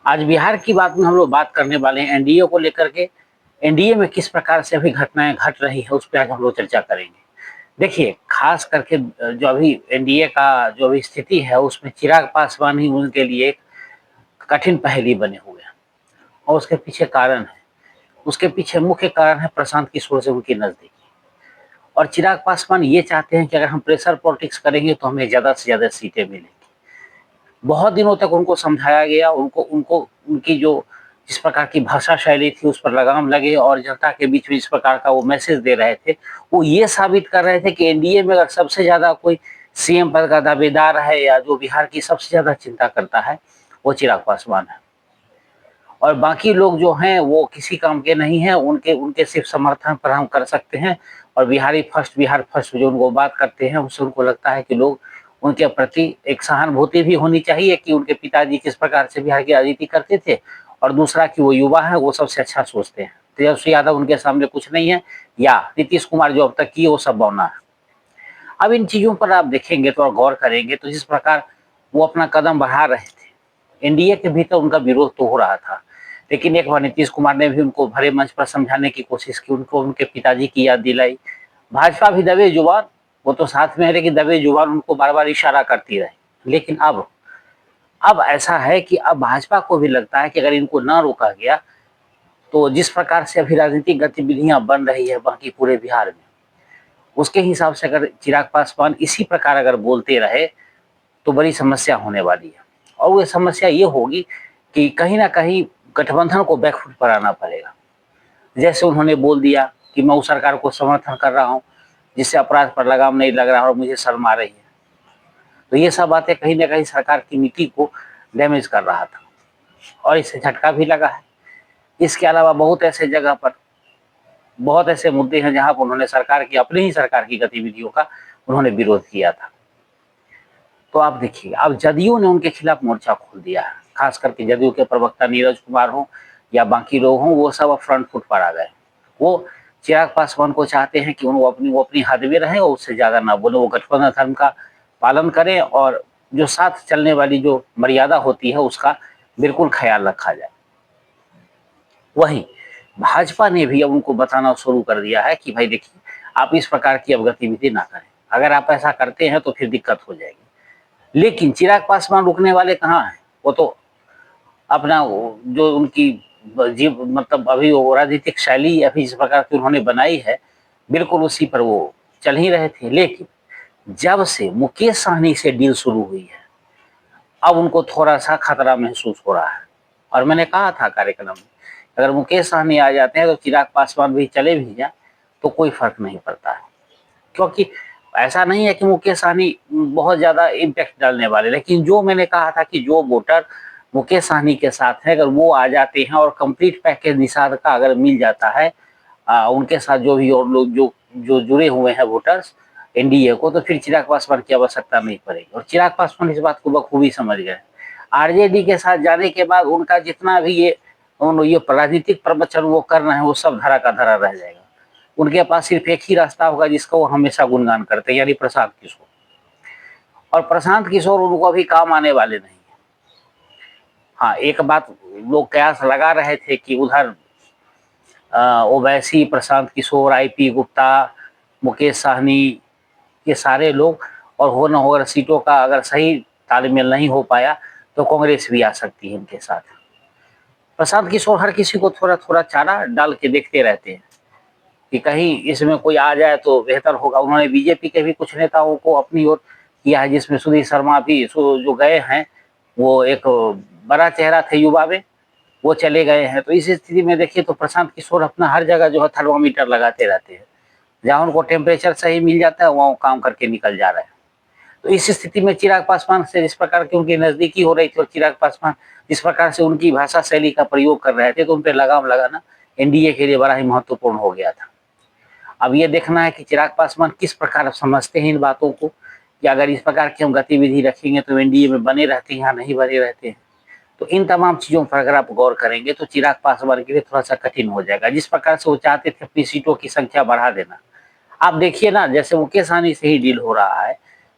आज बिहार की बात में हम लोग बात करने वाले हैं एनडीए को लेकर के। एनडीए में किस प्रकार से अभी घटनाएं घट रही है उस पर आज हम लोग चर्चा करेंगे। देखिए, खास करके जो अभी एनडीए का जो अभी स्थिति है उसमें चिराग पासवान ही उनके लिए एक कठिन पहेली बने हुए हैं। और उसके पीछे कारण है, उसके पीछे मुख्य कारण है प्रशांत किशोर से उनकी नजदीकी। और चिराग पासवान ये चाहते हैं कि अगर हम प्रेशर पॉलिटिक्स करेंगे तो हमें ज्यादा से ज्यादा सीटें मिलेंगी। बहुत दिनों तक उनको समझाया गया, उनको उनको उनकी जो जिस प्रकार की भाषा शैली थी उस पर लगाम लगे और जनता के बीच में इस प्रकार का वो मैसेज दे रहे थे। वो ये साबित कर रहे थे कि एनडीए में अगर सबसे ज्यादा कोई सीएम पद का दावेदार है या जो बिहार की सबसे ज्यादा चिंता करता है वो चिराग पासवान है। और बाकी लोग जो हैं वो किसी काम के नहीं हैं, उनके उनके सिर्फ समर्थन पर हम कर सकते हैं। और बिहार फर्स्ट जो उनको बात करते हैं उससे उनको लगता है कि लोग उनके प्रति एक सहानुभूति भी होनी चाहिए कि उनके पिताजी किस प्रकार से बिहार की राजनीति करते थे। और दूसरा कि वो युवा है, वो सबसे अच्छा सोचते हैं। तेजस्वी यादव उनके सामने कुछ नहीं है, या नीतीश कुमार जो अब तक किए वो सब बौना है। अब इन चीजों पर आप देखेंगे तो और गौर करेंगे तो जिस प्रकार वो अपना कदम बढ़ा रहे थे, एनडीए के भीतर उनका विरोध तो हो रहा था, लेकिन एक बार नीतीश कुमार ने भी उनको भरे मंच पर समझाने की कोशिश की, उनको उनके पिताजी की याद दिलाई। भाजपा भी दबे जुबान, वो तो साथ में है लेकिन दबे जुबान उनको बार बार इशारा करती रही। लेकिन अब ऐसा है कि अब भाजपा को भी लगता है कि अगर इनको ना रोका गया तो जिस प्रकार से अभी राजनीतिक गतिविधियां बन रही है बाकी पूरे बिहार में, उसके हिसाब से अगर चिराग पासवान इसी प्रकार अगर बोलते रहे तो बड़ी समस्या होने वाली है। और वो समस्या ये होगी कि कहीं ना कहीं गठबंधन को बैकफुट पर आना पड़ेगा। जैसे उन्होंने बोल दिया कि मैं उस सरकार को समर्थन कर रहा हूँ जिससे अपराध पर लगाम नहीं लग रहा और मुझे शर्म आ रही है। तो ये सब बातें कहीं ना कहीं सरकार की नीति को डैमेज कर रहा था और इससे झटका भी लगा है। इसके अलावा बहुत ऐसे मुद्दे हैं जहां पर उन्होंने सरकार की अपनी ही सरकार की गतिविधियों का उन्होंने विरोध किया था। तो आप देखिए, अब जदयू ने उनके खिलाफ मोर्चा खोल दिया है। खास करके जदयू के प्रवक्ता नीरज कुमार हो या बाकी लोग हों, वो सब अब फ्रंट फुट पर आ गए। वो चिराग पासवान को चाहते हैं कि वो अपनी हद में रहें और उससे ज्यादा ना बोले, वो गठबंधन धर्म का पालन करें और जो साथ चलने वाली जो मर्यादा होती है उसका बिल्कुल ख्याल रखा जाए। वहीं भाजपा ने भी अब उनको बताना शुरू कर दिया है कि भाई देखिए, आप इस प्रकार की अब गतिविधि ना करें, अगर आप ऐसा करते हैं तो फिर दिक्कत हो जाएगी। लेकिन चिराग पासवान रुकने वाले कहाँ हैं? वो तो अपना जो उनकी जीव मतलब अभी वो राजनीतिक शैली अभी जिस प्रकार की उन्होंने बनाई है, बिल्कुल उसी पर वो चल ही रहे थे। लेकिन जब से मुकेश सहनी से डील शुरू हुई है, अब उनको थोड़ा सा खतरा महसूस हो रहा है। और मैंने कहा था कार्यक्रम में, अगर मुकेश सहनी आ जाते हैं तो चिराग पासवान भी चले भी जाए तो कोई फर्क नहीं पड़ता है। क्योंकि ऐसा नहीं है कि मुकेश सहनी बहुत ज्यादा इम्पैक्ट डालने वाले, लेकिन जो मैंने कहा था कि जो वोटर मुकेश सहनी के साथ है अगर वो आ जाते हैं और कंप्लीट पैकेज निषाद का अगर मिल जाता है, उनके साथ जो भी और लोग जो जो जुड़े हुए हैं वोटर्स एनडीए को, तो फिर चिराग पासवान की आवश्यकता नहीं पड़ेगी। और चिराग पासवान इस बात को बखूबी समझ गए। आरजेडी के साथ जाने के बाद उनका जितना भी ये राजनीतिक प्रवचन वो कर रहे हैं वो सब धरा का धरा रह जाएगा। उनके पास सिर्फ एक ही रास्ता होगा जिसका वो हमेशा गुणगान करते हैं, यानी प्रशांत किशोर। और प्रशांत किशोर उनको अभी काम आने वाले नहीं है। हाँ, एक बात लोग कयास लगा रहे थे कि उधर ओवैसी, प्रशांत किशोर, आईपी गुप्ता, मुकेश सहनी, ये सारे लोग, और हो न हो अगर सीटों का अगर सही तालमेल नहीं हो पाया तो कांग्रेस भी आ सकती है इनके साथ। प्रशांत किशोर हर किसी को थोड़ा थोड़ा चारा डाल के देखते रहते हैं कि कहीं इसमें कोई आ जाए तो बेहतर होगा। उन्होंने बीजेपी के भी कुछ नेताओं को अपनी ओर किया है, जिसमें सुधीर शर्मा भी जो गए हैं, वो एक बड़ा चेहरा थे युवा में, वो चले गए हैं। तो इस स्थिति में देखिए तो प्रशांत किशोर अपना हर जगह जो है थर्मामीटर लगाते रहते हैं, जहाँ उनको टेम्परेचर सही मिल जाता है वहाँ काम करके निकल जा रहे हैं। तो इस स्थिति में चिराग पासवान से जिस प्रकार की उनकी नजदीकी हो रही थी और चिराग पासवान जिस प्रकार से उनकी भाषा शैली का प्रयोग कर रहे थे, तो उन पर लगाम लगाना एनडीए के लिए बड़ा ही महत्वपूर्ण हो गया था। अब ये देखना है कि चिराग पासवान किस प्रकार समझते हैं इन बातों को, कि अगर इस प्रकार की हम गतिविधि रखेंगे तो एनडीए में बने रहते हैं या नहीं बने रहते हैं। तो इन तमाम चीजों पर अगर आप गौर करेंगे तो चिराग पासवान के लिए थोड़ा सा कठिन हो जाएगा। जिस प्रकार से वो चाहते थे अपनी सीटों की संख्या बढ़ा देना, आप देखिए ना, जैसे मुकेश सहनी से ही डील हो रहा है,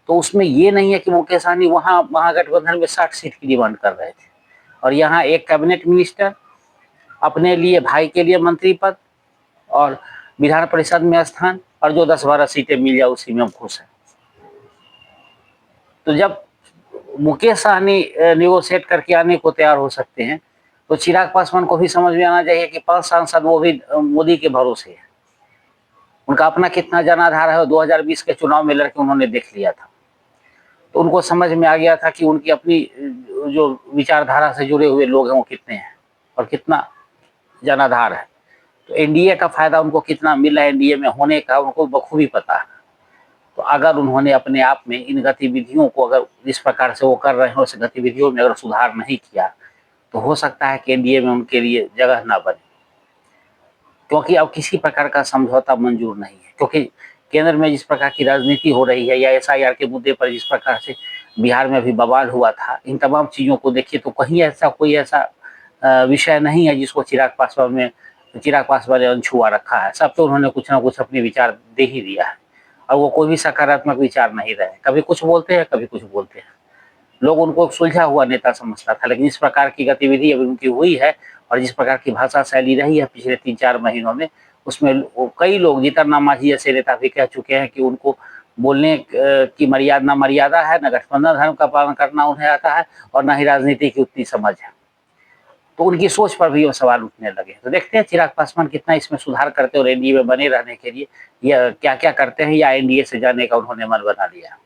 तो उसमें ये नहीं है कि मुकेश सहनी वहां महागठबंधन में 60 सीट की डिमांड कर रहे थे और यहाँ एक कैबिनेट मिनिस्टर, अपने लिए भाई के लिए मंत्री पद और विधान परिषद में स्थान, और जो 10-12 सीटें मिल जाए उसी में हम खुश हैं। तो जब मुकेश सहनी नेगोशिएट करके आने को तैयार हो सकते हैं, तो चिराग पासवान को भी समझ में आना चाहिए कि 5 सांसद वो भी मोदी के भरोसे है। उनका अपना कितना जनाधार है, 2020 के चुनाव में लड़के उन्होंने देख लिया था। तो उनको समझ में आ गया था कि उनकी अपनी जो विचारधारा से जुड़े हुए लोग हैं वो कितने हैं और कितना जनाधार है। तो एनडीए का फायदा उनको कितना मिला है, एनडीए में होने का उनको बखूबी पता है। तो अगर उन्होंने अपने आप में इन गतिविधियों को, अगर जिस प्रकार से वो कर रहे हैं उस गतिविधियों में अगर सुधार नहीं किया, तो हो सकता है कि एनडीए में उनके लिए जगह ना बने, क्योंकि अब किसी प्रकार का समझौता मंजूर नहीं है। क्योंकि केंद्र में जिस प्रकार की राजनीति हो रही है, या एसआईआर के मुद्दे पर जिस प्रकार से बिहार में भी बवाल हुआ था, इन तमाम चीज़ों को देखिए तो कहीं ऐसा कोई ऐसा विषय नहीं है जिसको चिराग पासवान ने अनछुआ रखा है। सब तो उन्होंने कुछ ना कुछ अपने विचार दे ही दिया है, और वो कोई भी सकारात्मक विचार नहीं रहे। कभी कुछ बोलते हैं, कभी कुछ बोलते हैं। लोग उनको सुलझा हुआ नेता समझता था, लेकिन इस प्रकार की गतिविधि अभी उनकी हुई है और जिस प्रकार की भाषा शैली रही है पिछले 3-4 महीनों में, उसमें कई लोग, जीतन मांझी जैसे नेता भी कह चुके हैं कि उनको बोलने की मर्यादा है, न गठबंधन धर्म का पालन करना उन्हें आता है, और न ही राजनीति की उतनी समझ है। तो उनकी सोच पर भी वो सवाल उठने लगे। तो देखते हैं चिराग पासवान कितना इसमें सुधार करते और एनडीए में बने रहने के लिए या क्या क्या करते हैं, या एनडीए से जाने का उन्होंने मन बना लिया।